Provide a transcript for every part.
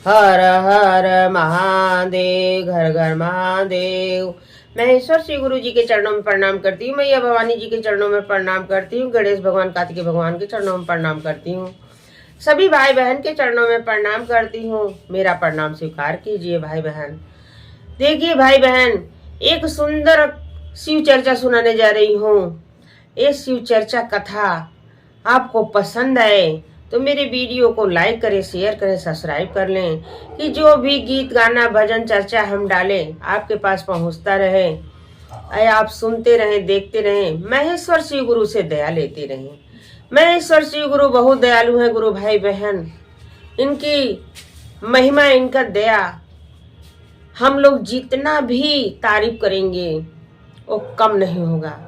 हर हर महादेव, घर घर महादेव। मैं ईश्वर श्री गुरु जी के चरणों में प्रणाम करती हूँ। मैया भवानी जी के चरणों में प्रणाम करती हूँ। गणेश भगवान, कार्तिकेय भगवान के चरणों में प्रणाम करती हूँ। सभी भाई बहन के चरणों में प्रणाम करती हूँ। मेरा प्रणाम स्वीकार कीजिए भाई बहन। देखिए भाई बहन, एक सुंदर शिव चर्चा सुनाने जा रही हूँ। ये शिव चर्चा कथा आपको पसंद आए तो मेरे वीडियो को लाइक करें, शेयर करें, सब्सक्राइब कर लें कि जो भी गीत गाना भजन चर्चा हम डालें आपके पास पहुंचता रहे। आप सुनते रहें, देखते रहें, महेश्वर शिव गुरु से दया लेते रहें। महेश्वर शिव गुरु बहुत दयालु हैं गुरु भाई बहन। इनकी महिमा, इनका दया हम लोग जितना भी तारीफ करेंगे वो कम नहीं होगा।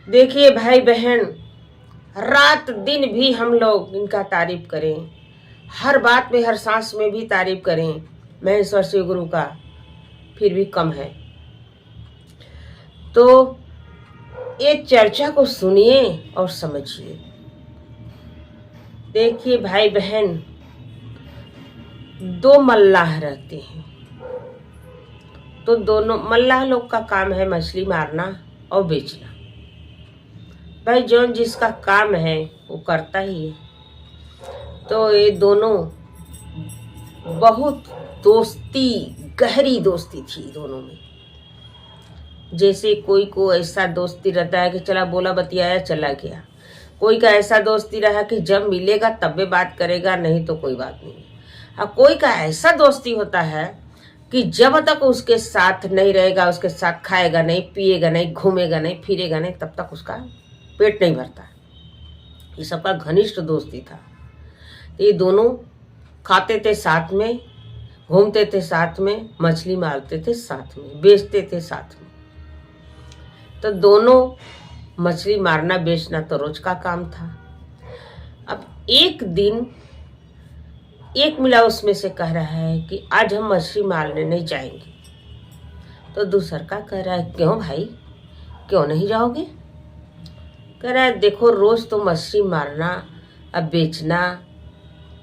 देखिए भाई बहन, रात दिन भी हम लोग इनका तारीफ करें, हर बात में, हर सांस में भी तारीफ करें महेश्वर शिव गुरु का, फिर भी कम है। तो ये चर्चा को सुनिए और समझिए। देखिए भाई बहन, दो मल्लाह रहते हैं। तो दोनों मल्लाह लोग का काम है मछली मारना और बेचना। भाई जौन जिसका काम है वो करता ही है। तो ये दोनों बहुत दोस्ती, गहरी दोस्ती थी दोनों में। जैसे कोई को ऐसा दोस्ती रहता है कि चला बोला बतियाया चला गया, कोई का ऐसा दोस्ती रहा कि जब मिलेगा तब भी बात करेगा, नहीं तो कोई बात नहीं। और कोई का ऐसा दोस्ती होता है कि जब तक उसके साथ नहीं रहेगा, उसके साथ खाएगा नहीं, पिएगा नहीं, घूमेगा नहीं, फिरेगा नहीं, तब तक उसका पेट नहीं भरता। ये सबका घनिष्ठ दोस्ती था। तो ये दोनों खाते थे साथ में, घूमते थे साथ में, मछली मारते थे साथ में, बेचते थे साथ में। तो दोनों मछली मारना बेचना तो रोज का काम था। अब एक दिन एक मिला उसमें से कह रहा है कि आज हम मछली मारने नहीं जाएंगे। तो दूसर का कह रहा है क्यों भाई, क्यों नहीं जाओगे? कह रहा है देखो, रोज तो मछली मारना अब बेचना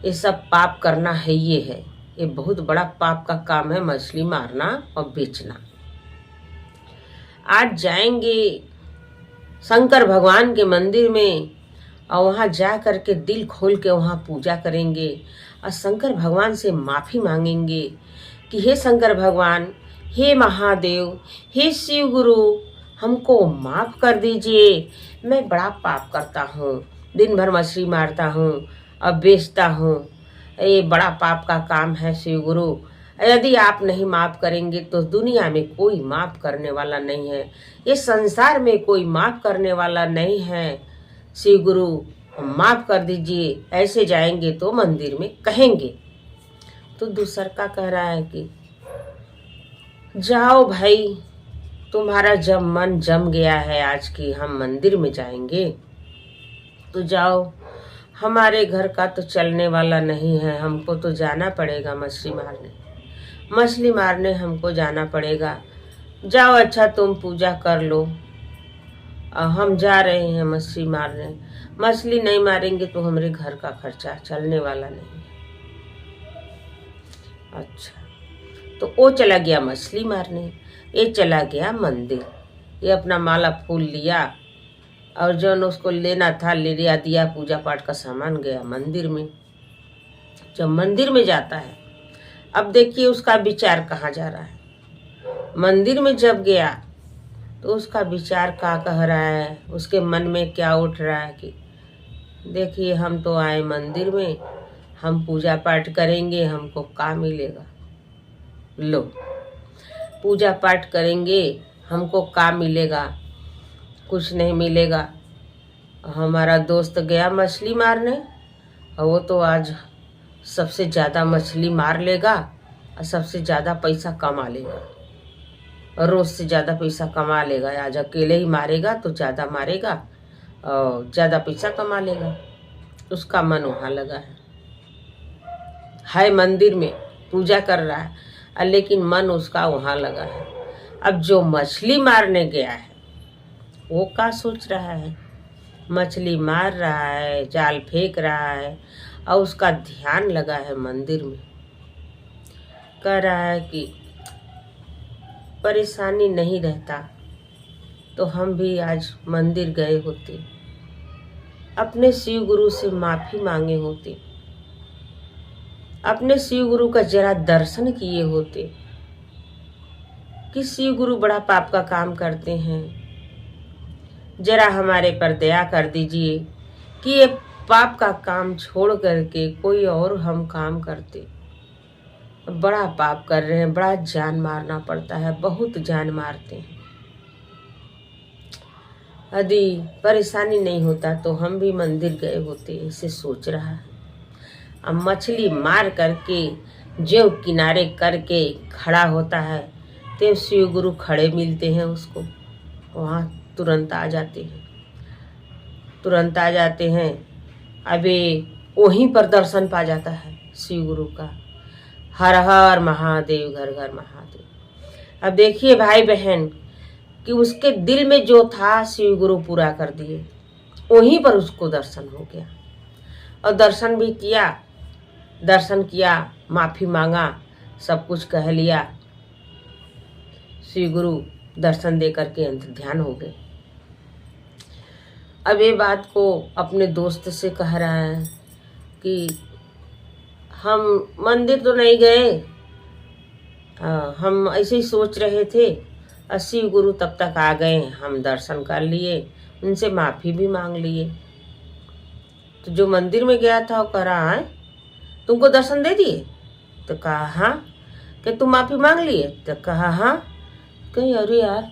ये सब पाप करना है, ये बहुत बड़ा पाप का काम है मछली मारना और बेचना। आज जाएंगे शंकर भगवान के मंदिर में और वहाँ जा करके दिल खोल के वहाँ पूजा करेंगे और शंकर भगवान से माफ़ी मांगेंगे कि हे शंकर भगवान, हे महादेव, हे शिव गुरु, हमको माफ़ कर दीजिए। मैं बड़ा पाप करता हूँ, दिन भर मछली मारता हूँ और बेचता हूँ, ये बड़ा पाप का काम है शिव गुरु। यदि आप नहीं माफ़ करेंगे तो दुनिया में कोई माफ़ करने वाला नहीं है, ये संसार में कोई माफ़ करने वाला नहीं है। शिव गुरु माफ़ कर दीजिए, ऐसे जाएंगे तो मंदिर में कहेंगे। तो दूसर का कह रहा है कि जाओ भाई, तुम्हारा जब मन जम गया है आज की हम मंदिर में जाएंगे तो जाओ, हमारे घर का तो चलने वाला नहीं है, हमको तो जाना पड़ेगा मछली मारने, मछली मारने हमको जाना पड़ेगा। जाओ, अच्छा तुम पूजा कर लो, हम जा रहे हैं मछली मारने। मछली नहीं मारेंगे तो हमारे घर का खर्चा चलने वाला नहीं है। अच्छा, तो वो चला गया मछली मारने, ये चला गया मंदिर। ये अपना माला फूल लिया और जो उसको लेना था ले लिया, दिया, पूजा पाठ का सामान, गया मंदिर में। जब मंदिर में जाता है, अब देखिए उसका विचार कहाँ जा रहा है। मंदिर में जब गया तो उसका विचार क्या कह रहा है, उसके मन में क्या उठ रहा है कि देखिए हम तो आए मंदिर में, हम पूजा पाठ करेंगे, हमको क्या मिलेगा? लो, पूजा पाठ करेंगे, हमको क्या मिलेगा? कुछ नहीं मिलेगा। हमारा दोस्त गया मछली मारने और वो तो आज सबसे ज़्यादा मछली मार लेगा और सबसे ज़्यादा पैसा कमा लेगा, और रोज़ से ज़्यादा पैसा कमा लेगा। आज अकेले ही मारेगा तो ज़्यादा मारेगा और ज़्यादा पैसा कमा लेगा। उसका मन वहाँ लगा है मंदिर में पूजा कर रहा है, लेकिन मन उसका वहाँ लगा है। अब जो मछली मारने गया है वो क्या सोच रहा है? मछली मार रहा है, जाल फेंक रहा है और उसका ध्यान लगा है मंदिर में। कह रहा है कि परेशानी नहीं रहता तो हम भी आज मंदिर गए होते, अपने शिव गुरु से माफ़ी मांगे होते, अपने शिव गुरु का जरा दर्शन किए होते कि शिव गुरु बड़ा पाप का काम करते हैं, जरा हमारे पर दया कर दीजिए कि ये पाप का काम छोड़ करके कोई और हम काम करते। बड़ा पाप कर रहे हैं, बड़ा जान मारना पड़ता है, बहुत जान मारते हैं। यदि परेशानी नहीं होता तो हम भी मंदिर गए होते, ऐसे सोच रहा है। अब मछली मार करके जो किनारे करके खड़ा होता है तो शिव गुरु खड़े मिलते हैं उसको, वहाँ तुरंत आ जाते हैं, तुरंत आ जाते हैं। अबे वहीं पर दर्शन पा जाता है शिव गुरु का। हर हर महादेव, घर घर महादेव। अब देखिए भाई बहन कि उसके दिल में जो था शिव गुरु पूरा कर दिए, वहीं पर उसको दर्शन हो गया। और दर्शन भी किया, दर्शन किया, माफ़ी मांगा, सब कुछ कह लिया। शिव गुरु दर्शन दे करके अंत ध्यान हो गए। अब ये बात को अपने दोस्त से कह रहा है कि हम मंदिर तो नहीं गए, हम ऐसे ही सोच रहे थे। शिव गुरु तब तक आ गए, हम दर्शन कर लिए, उनसे माफ़ी भी मांग लिए। तो जो मंदिर में गया था वो कह रहा है तुमको दर्शन दे दिए? तो कहा हाँ। कि तुम माफ़ी मांग लिए? तो कहा हाँ। कहीं अरे यार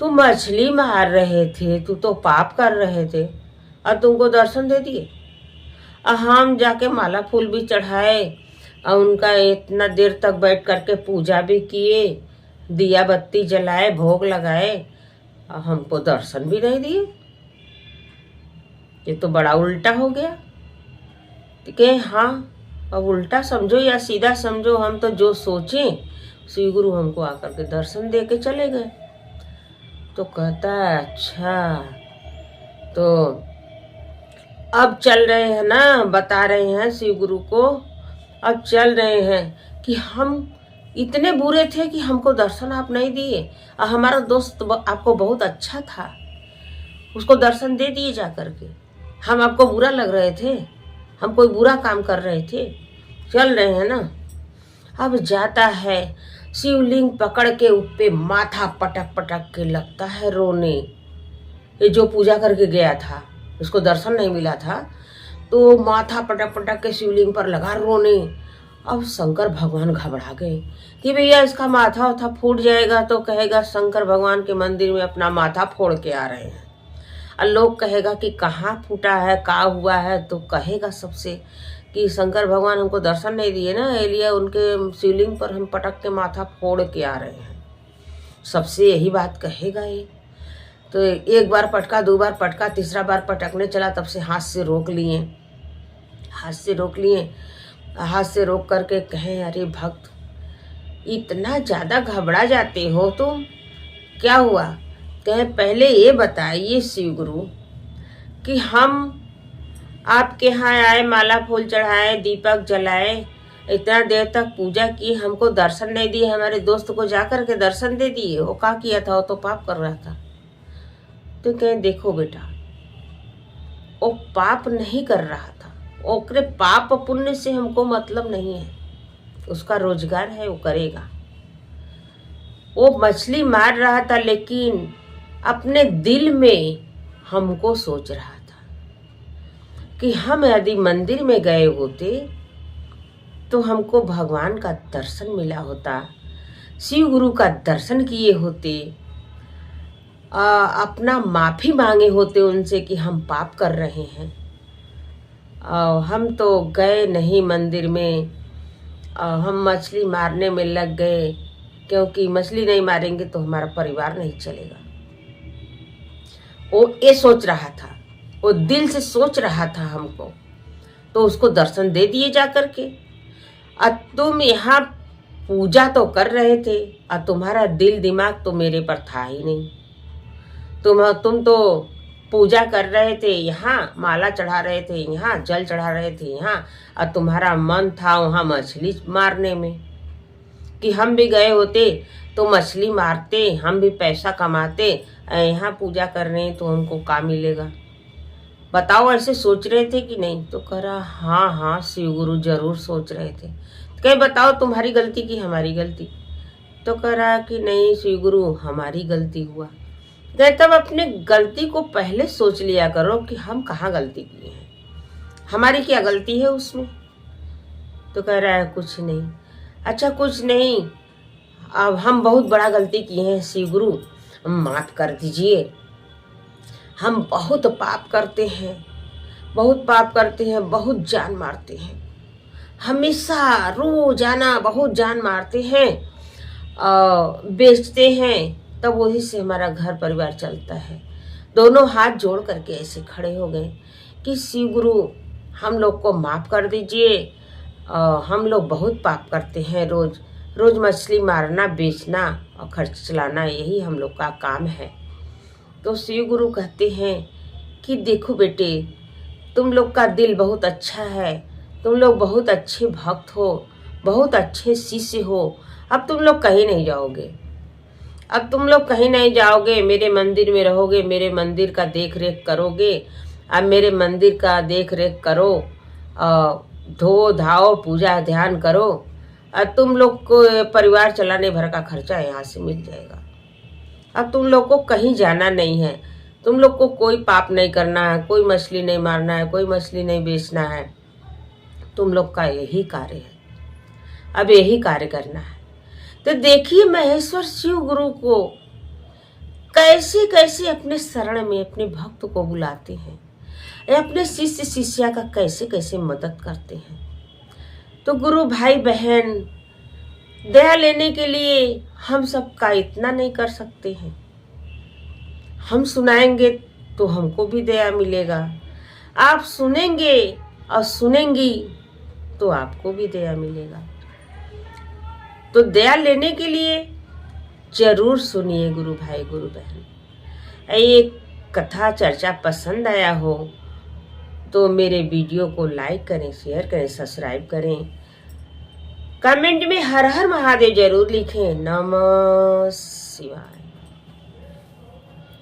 तुम मछली मार रहे थे, तू तो पाप कर रहे थे और तुमको दर्शन दे दिए। और हम जाके माला फूल भी चढ़ाए और उनका इतना देर तक बैठ करके पूजा भी किए, दिया बत्ती जलाए, भोग लगाए, और हमको दर्शन भी नहीं दिए। ये तो बड़ा उल्टा हो गया। तो कहे हाँ, अब उल्टा समझो या सीधा समझो, हम तो जो सोचें शिव गुरु हमको आकर के दर्शन दे के चले गए। तो कहता है अच्छा, तो अब चल रहे हैं ना, बता रहे हैं शिव गुरु को, अब चल रहे हैं कि हम इतने बुरे थे कि हमको दर्शन आप नहीं दिए, और हमारा दोस्त आपको बहुत अच्छा था, उसको दर्शन दे दिए जा करके। हम आपको बुरा लग रहे थे, हम कोई बुरा काम कर रहे थे। चल रहे हैं ना। अब जाता है, शिवलिंग पकड़ के उपे माथा पटक पटक के लगता है रोने। ये जो पूजा करके गया था, उसको दर्शन नहीं मिला था, तो माथा पटक पटक के शिवलिंग पर लगा रोने। अब शंकर भगवान घबरा गए कि भैया इसका माथा उथा फूट जाएगा तो कहेगा शंकर भगवान के मंदिर में अपना माथा फोड़ के आ रहे हैं, और लोग कहेगा कि कहाँ फूटा है, क्या हुआ है, तो कहेगा सबसे कि शंकर भगवान हमको दर्शन नहीं दिए ना, इसलिए उनके शिवलिंग पर हम पटक के माथा फोड़ के आ रहे हैं। सबसे यही बात कहेगा ये। तो एक बार पटका, दो बार पटका, तीसरा बार पटकने चला, तब से हाथ से रोक लिए, हाथ से रोक लिए। हाथ से रोक करके कहें अरे भक्त इतना ज़्यादा घबरा जाते हो तुम, क्या हुआ? कहें पहले ये बताइए शिव गुरु कि हम आपके यहाँ आए, माला फूल चढ़ाए, दीपक जलाए, इतना देर तक पूजा की, हमको दर्शन नहीं दिए, हमारे दोस्त को जा कर के दर्शन दे दिए। वो क्या किया था? वो तो पाप कर रहा था। तो कहें देखो बेटा, वो पाप नहीं कर रहा था, ओकरे पाप पुण्य से हमको मतलब नहीं है, उसका रोजगार है, वो करेगा। वो मछली मार रहा था लेकिन अपने दिल में हमको सोच रहा था कि हम यदि मंदिर में गए होते तो हमको भगवान का दर्शन मिला होता, शिव गुरु का दर्शन किए होते, अपना माफ़ी मांगे होते उनसे कि हम पाप कर रहे हैं। हम तो गए नहीं मंदिर में, हम मछली मारने में लग गए, क्योंकि मछली नहीं मारेंगे तो हमारा परिवार नहीं चलेगा। वो ये सोच रहा था, वो दिल से सोच रहा था हमको, तो उसको दर्शन दे दिए जा करके। और तुम यहाँ पूजा तो कर रहे थे और तुम्हारा दिल दिमाग तो मेरे पर था ही नहीं। तुम तो पूजा कर रहे थे यहाँ, माला चढ़ा रहे थे यहाँ, जल चढ़ा रहे थे यहाँ, और तुम्हारा मन था वहाँ मछली मारने में। कि हम भी गए होते तो मछली मारते, हम भी पैसा कमाते, यहाँ पूजा कर रहे हैं तो हमको क्या मिलेगा? बताओ, ऐसे सोच रहे थे कि नहीं? तो कह रहा हाँ हाँ शिव गुरु जरूर सोच रहे थे। कहे बताओ तुम्हारी गलती की हमारी गलती? तो कह रहा कि नहीं शिव गुरु हमारी गलती हुआ। गए तब अपने गलती को पहले सोच लिया करो कि हम कहाँ गलती किए हैं, हमारी क्या गलती है उसमें। तो कह रहा है कुछ नहीं। अच्छा कुछ नहीं, अब हम बहुत बड़ा गलती किए हैं शिव गुरु, माफ कर दीजिए। हम बहुत पाप करते हैं, बहुत पाप करते हैं, बहुत जान मारते हैं, हमेशा रोजाना बहुत जान मारते हैं, बेचते हैं, तब वही से हमारा घर परिवार चलता है। दोनों हाथ जोड़ करके ऐसे खड़े हो गए कि शिव गुरु हम लोग को माफ कर दीजिए, हम लोग बहुत पाप करते हैं, रोज रोज मछली मारना, बेचना और खर्च चलाना, यही हम लोग का काम है। तो शिव गुरु कहते हैं कि देखो बेटे, तुम लोग का दिल बहुत अच्छा है, तुम लोग बहुत अच्छे भक्त हो, बहुत अच्छे शिष्य हो, अब तुम लोग कहीं नहीं जाओगे, अब तुम लोग कहीं नहीं जाओगे, मेरे मंदिर में रहोगे, मेरे मंदिर का देख रेख करोगे। अब मेरे मंदिर का देख रेख करो, धो धाओ, पूजा ध्यान करो, और तुम लोग को परिवार चलाने भर का खर्चा यहाँ से मिल जाएगा। अब तुम लोग को कहीं जाना नहीं है, तुम लोग को कोई पाप नहीं करना है, कोई मछली नहीं मारना है, कोई मछली नहीं बेचना है, तुम लोग का यही कार्य है, अब यही कार्य करना है। तो देखिए महेश्वर शिव गुरु को कैसे कैसे अपने शरण में अपने भक्त को बुलाते हैं, अपने शिष्य शिष्या का कैसे कैसे मदद करते हैं। तो गुरु भाई बहन, दया लेने के लिए हम सबका इतना नहीं कर सकते हैं। हम सुनाएंगे तो हमको भी दया मिलेगा, आप सुनेंगे और सुनेंगी तो आपको भी दया मिलेगा। तो दया लेने के लिए जरूर सुनिए गुरु भाई गुरु बहन। ये कथा चर्चा पसंद आया हो तो मेरे वीडियो को लाइक करें, शेयर करें, सब्सक्राइब करें, कमेंट में हर हर महादेव जरूर लिखें। नमः शिवाय।